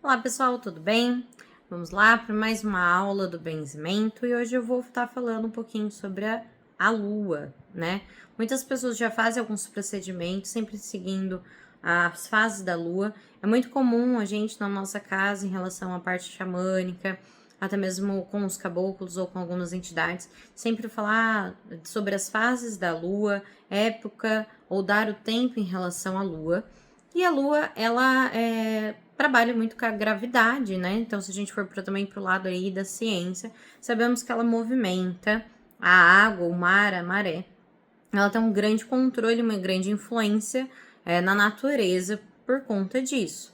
Olá pessoal, tudo bem? Vamos lá para mais uma aula do benzimento e hoje eu vou estar falando um pouquinho sobre a lua, né? Muitas pessoas já fazem alguns procedimentos, sempre seguindo as fases da lua. É muito comum a gente na nossa casa, em relação à parte xamânica, até mesmo com os caboclos ou com algumas entidades, sempre falar sobre as fases da lua, época ou dar o tempo em relação à lua. E a lua, ela trabalha muito com a gravidade, né? Então, se a gente for também para o lado aí da ciência, sabemos que ela movimenta a água, o mar, a maré. Ela tem um grande controle, uma grande influência na natureza por conta disso.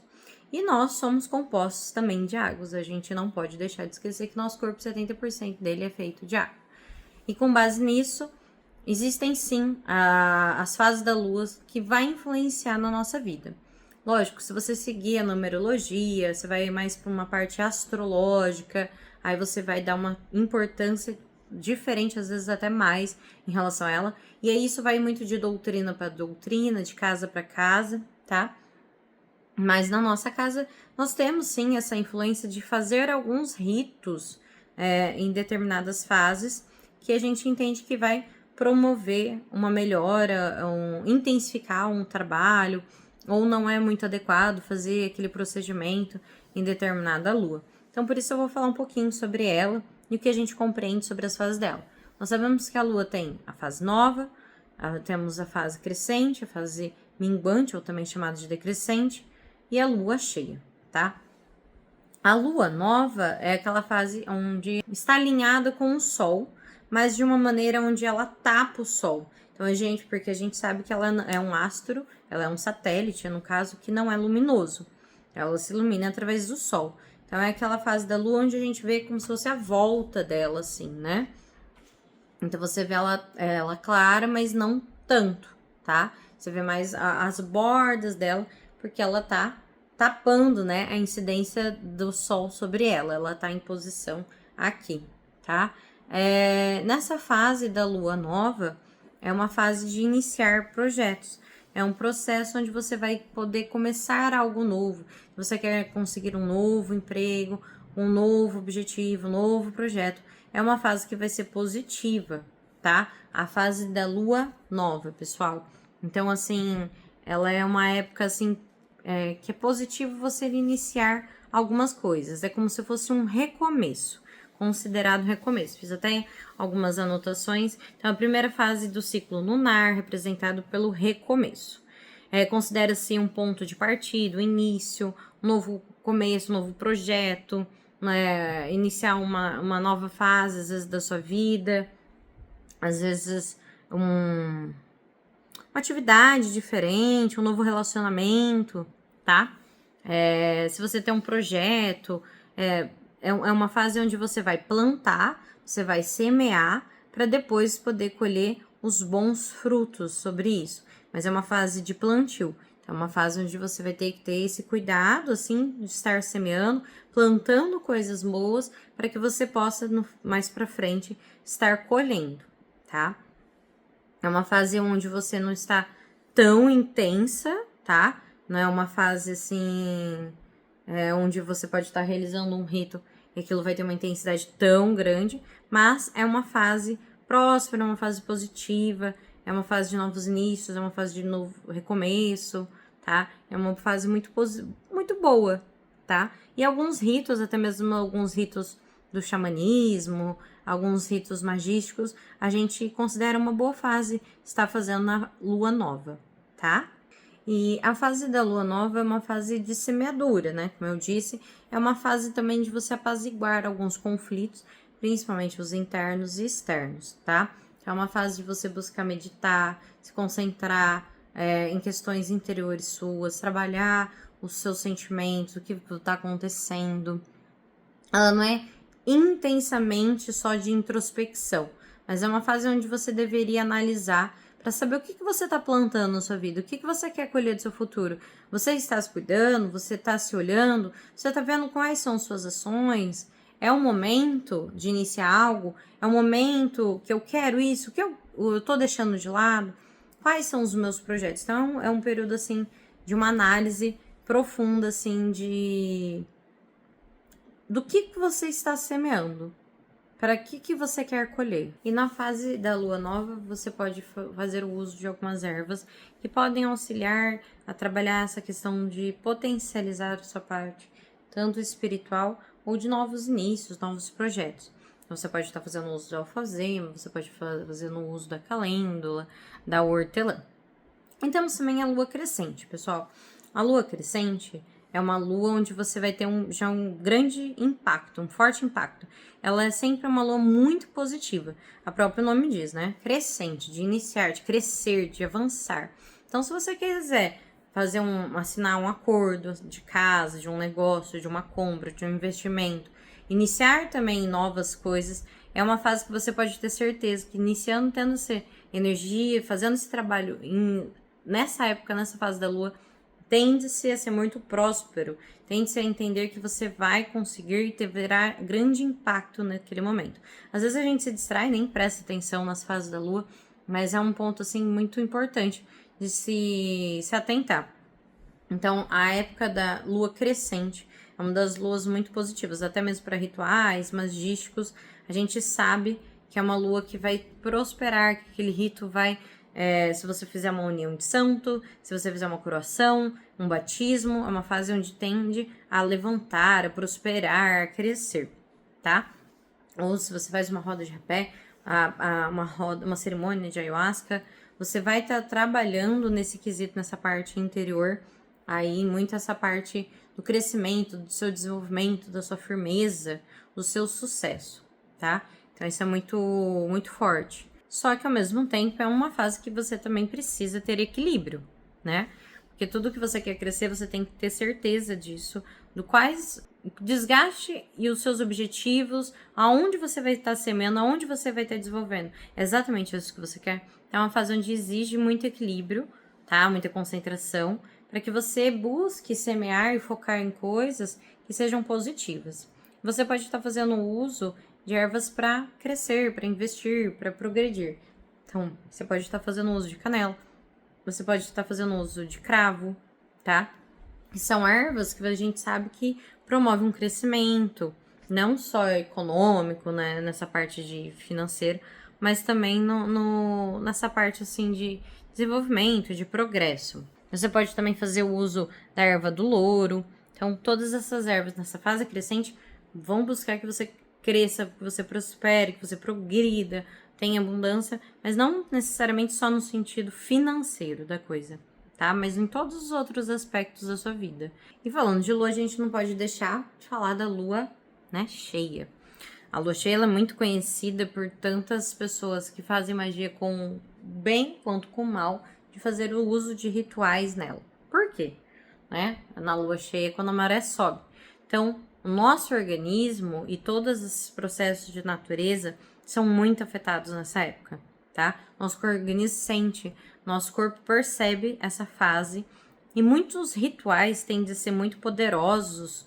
E nós somos compostos também de águas. A gente não pode deixar de esquecer que nosso corpo, 70% dele é feito de água. E com base nisso, existem sim as fases da lua que vai influenciar na nossa vida. Lógico, se você seguir a numerologia, você vai mais para uma parte astrológica, aí você vai dar uma importância diferente, às vezes até mais, em relação a ela. E aí isso vai muito de doutrina para doutrina, de casa para casa, tá? Mas na nossa casa, nós temos sim essa influência de fazer alguns ritos em determinadas fases que a gente entende que vai promover uma melhora, intensificar um trabalho, ou não é muito adequado fazer aquele procedimento em determinada lua. Então, por isso eu vou falar um pouquinho sobre ela e o que a gente compreende sobre as fases dela. Nós sabemos que a lua tem a fase nova, temos a fase crescente, a fase minguante, ou também chamada de decrescente, e a lua cheia, tá? A lua nova é aquela fase onde está alinhada com o sol, mas de uma maneira onde ela tapa o sol. Então, porque a gente sabe que ela é um astro, ela é um satélite, no caso, que não é luminoso. Ela se ilumina através do sol. Então, é aquela fase da lua onde a gente vê como se fosse a volta dela, assim, né? Então, você vê ela clara, mas não tanto, tá? Você vê mais as bordas dela, porque ela tá tapando, né, a incidência do sol sobre ela. Ela tá em posição aqui, tá? Nessa fase da lua nova, é uma fase de iniciar projetos. É um processo onde você vai poder começar algo novo. Você quer conseguir um novo emprego, um novo objetivo, um novo projeto. É uma fase que vai ser positiva, tá? A fase da lua nova, pessoal. Então, assim, ela é uma época, assim, que é positivo você iniciar algumas coisas. É como se fosse um recomeço, considerado recomeço. Fiz até algumas anotações. Então, a primeira fase do ciclo lunar, representado pelo recomeço. Considera-se um ponto de partida, um início, um novo começo, um novo projeto, né? Iniciar uma nova fase, às vezes, da sua vida, às vezes uma atividade diferente, um novo relacionamento, tá? Se você tem um projeto, é uma fase onde você vai plantar, você vai semear, para depois poder colher os bons frutos sobre isso. Mas é uma fase de plantio. É uma fase onde você vai ter que ter esse cuidado, assim, de estar semeando, plantando coisas boas, para que você possa, mais para frente, estar colhendo, tá? É uma fase onde você não está tão intensa, tá? Não é uma fase, assim, onde você pode estar realizando um rito e aquilo vai ter uma intensidade tão grande, mas é uma fase próspera, é uma fase positiva, é uma fase de novos inícios, é uma fase de novo recomeço, tá? É uma fase muito boa, tá? E alguns ritos, até mesmo alguns ritos do xamanismo, alguns ritos magísticos, a gente considera uma boa fase estar fazendo na lua nova, tá? E a fase da lua nova é uma fase de semeadura, né? Como eu disse, é uma fase também de você apaziguar alguns conflitos, principalmente os internos e externos, tá? É uma fase de você buscar meditar, se concentrar em questões interiores suas, trabalhar os seus sentimentos, o que está acontecendo. Ela não é intensamente só de introspecção, mas é uma fase onde você deveria analisar para saber o que você está plantando na sua vida, o que você quer colher do seu futuro. Você está se cuidando, você está se olhando, você está vendo quais são suas ações. É o momento de iniciar algo, é o momento que eu quero isso, que eu tô deixando de lado. Quais são os meus projetos? Então, é um período, assim, de uma análise profunda, assim, do que você está semeando. Para que você quer colher? E na fase da lua nova, você pode fazer o uso de algumas ervas que podem auxiliar a trabalhar essa questão de potencializar a sua parte, tanto espiritual ou de novos inícios, novos projetos. Então, você pode estar fazendo uso de alfazema, você pode estar fazendo uso da calêndula, da hortelã. E temos também a lua crescente, pessoal. A lua crescente é uma lua onde você vai ter já um grande impacto, um forte impacto. Ela é sempre uma lua muito positiva. O próprio nome diz, né? Crescente, de iniciar, de crescer, de avançar. Então, se você quiser fazer assinar um acordo de casa, de um negócio, de uma compra, de um investimento, iniciar também novas coisas, é uma fase que você pode ter certeza que iniciando, tendo essa energia, fazendo esse trabalho nessa época, nessa fase da lua, tende-se a ser muito próspero, tende-se a entender que você vai conseguir e terá grande impacto naquele momento. Às vezes a gente se distrai, nem presta atenção nas fases da lua, mas é um ponto, assim, muito importante de se atentar. Então, a época da lua crescente é uma das luas muito positivas, até mesmo para rituais magísticos. A gente sabe que é uma lua que vai prosperar, que aquele rito vai... se você fizer uma união de santo, se você fizer uma coroação, um batismo, é uma fase onde tende a levantar, a prosperar, a crescer, tá? Ou se você faz uma roda de rapé, uma cerimônia de ayahuasca, você vai estar trabalhando nesse quesito, nessa parte interior, aí muito essa parte do crescimento, do seu desenvolvimento, da sua firmeza, do seu sucesso, tá? Então isso é muito, muito forte. Só que ao mesmo tempo é uma fase que você também precisa ter equilíbrio, né? Porque tudo que você quer crescer, você tem que ter certeza disso, do quais desgaste e os seus objetivos, aonde você vai estar semeando, aonde você vai estar desenvolvendo. É exatamente isso que você quer. É uma fase onde exige muito equilíbrio, tá? Muita concentração, para que você busque semear e focar em coisas que sejam positivas. Você pode estar fazendo uso de ervas para crescer, para investir, para progredir. Então, você pode estar fazendo uso de canela, você pode estar fazendo uso de cravo, tá? Que são ervas que a gente sabe que promovem um crescimento, não só econômico, né, nessa parte de financeiro, mas também nessa parte, assim, de desenvolvimento, de progresso. Você pode também fazer o uso da erva do louro. Então, todas essas ervas nessa fase crescente vão buscar que você cresça, que você prospere, que você progrida, tenha abundância, mas não necessariamente só no sentido financeiro da coisa, tá? Mas em todos os outros aspectos da sua vida. E falando de lua, a gente não pode deixar de falar da lua, né, cheia. A lua cheia ela é muito conhecida por tantas pessoas que fazem magia com bem quanto com mal, de fazer o uso de rituais nela. Por quê? Né? Na lua cheia, quando a maré sobe. Então, o nosso organismo e todos esses processos de natureza são muito afetados nessa época, tá? Nosso organismo sente, nosso corpo percebe essa fase e muitos rituais tendem a ser muito poderosos,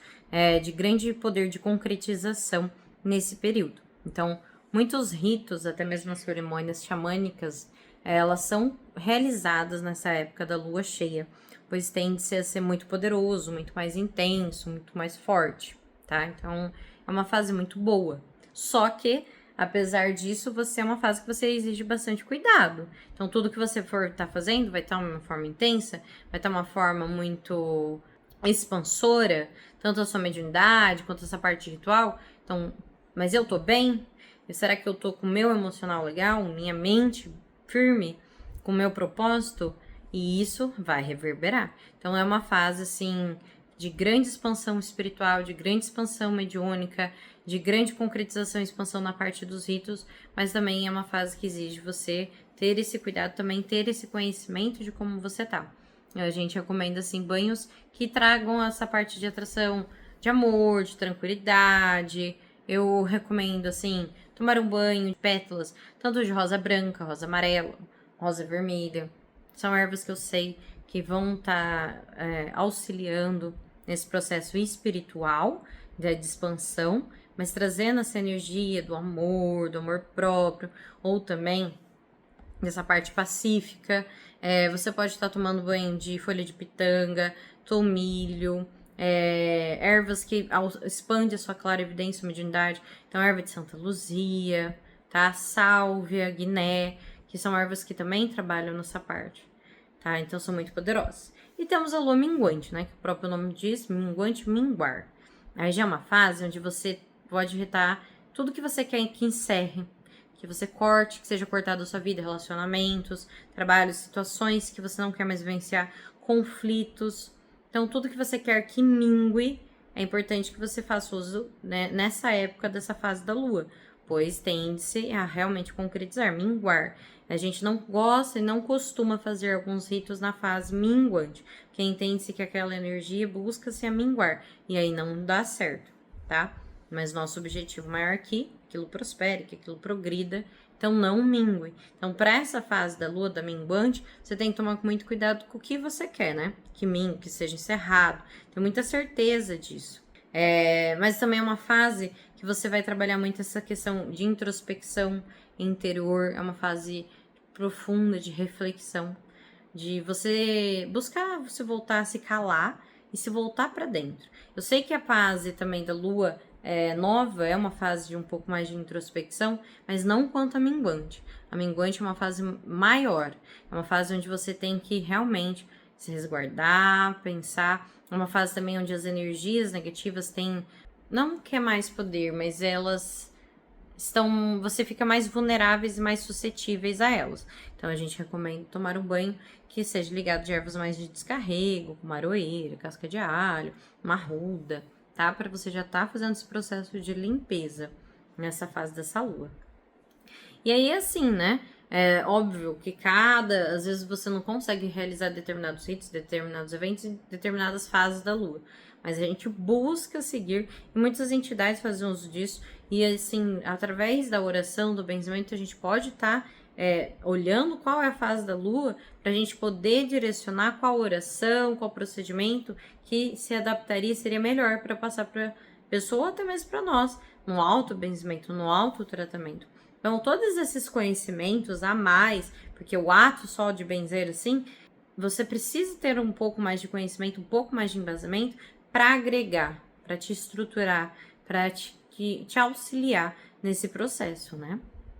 de grande poder de concretização nesse período. Então, muitos ritos, até mesmo as cerimônias xamânicas, elas são realizadas nessa época da lua cheia, pois tende a ser muito poderoso, muito mais intenso, muito mais forte, tá? Então, é uma fase muito boa. Só que, apesar disso, você é uma fase que você exige bastante cuidado. Então, tudo que você for estar fazendo vai estar uma forma intensa, vai estar uma forma muito expansora, tanto a sua mediunidade quanto essa parte ritual. Então, mas eu tô bem? Será que eu tô com o meu emocional legal, minha mente firme, com o meu propósito? E isso vai reverberar. Então, é uma fase, assim, de grande expansão espiritual, de grande expansão mediúnica, de grande concretização e expansão na parte dos ritos, mas também é uma fase que exige você ter esse cuidado, também ter esse conhecimento de como você tá. A gente recomenda, assim, banhos que tragam essa parte de atração de amor, de tranquilidade. Eu recomendo, assim, tomar um banho de pétalas, tanto de rosa branca, rosa amarela, rosa vermelha. São ervas que eu sei que vão estar auxiliando nesse processo espiritual de expansão, mas trazendo essa energia do amor próprio, ou também dessa parte pacífica. Você pode estar tomando banho de folha de pitanga, tomilho, ervas que expandem a sua clarividência e mediunidade. Então, erva de Santa Luzia, tá? Sálvia, guiné, que são ervas que também trabalham nessa parte, tá? Então, são muito poderosas. E temos a lua minguante, né? Que o próprio nome diz, minguante, minguar. Aí já é uma fase onde você pode retar tudo que você quer que encerre, que você corte, que seja cortado da sua vida, relacionamentos, trabalhos, situações que você não quer mais vivenciar, conflitos. Então, tudo que você quer que mingue, é importante que você faça uso, né, nessa época dessa fase da lua, pois tende-se a realmente concretizar, minguar. A gente não gosta e não costuma fazer alguns ritos na fase minguante, porque entende-se que aquela energia busca-se a minguar, e aí não dá certo, tá? Mas nosso objetivo maior aqui, aquilo prospere, que aquilo progrida, então não mingue. Então, para essa fase da lua, da minguante, você tem que tomar muito cuidado com o que você quer, né? Que mingue, que seja encerrado. Tenho muita certeza disso. Mas também é uma fase que você vai trabalhar muito essa questão de introspecção interior, é uma fase profunda de reflexão, de você buscar se voltar a se calar e se voltar para dentro. Eu sei que a fase também da lua nova é uma fase de um pouco mais de introspecção, mas não quanto a minguante. A minguante é uma fase maior, é uma fase onde você tem que realmente se resguardar, pensar. É uma fase também onde as energias negativas têm, não que é mais poder, mas elas estão, você fica mais vulneráveis e mais suscetíveis a elas. Então a gente recomenda tomar um banho que seja ligado de ervas mais de descarrego, como aroeira, casca de alho, uma arruda, tá? Para você já tá fazendo esse processo de limpeza nessa fase dessa lua. E aí, assim, né? É óbvio que às vezes você não consegue realizar determinados ritos, determinados eventos em determinadas fases da lua. Mas a gente busca seguir, e muitas entidades fazem uso disso, e assim, através da oração, do benzimento, a gente pode estar olhando qual é a fase da lua, para a gente poder direcionar qual oração, qual procedimento que se adaptaria, seria melhor para passar para a pessoa, ou até mesmo para nós, no auto-benzimento, no auto-tratamento. Então, todos esses conhecimentos a mais, porque o ato só de benzer assim, você precisa ter um pouco mais de conhecimento, um pouco mais de embasamento para agregar, para te estruturar, para te auxiliar nesse processo, né?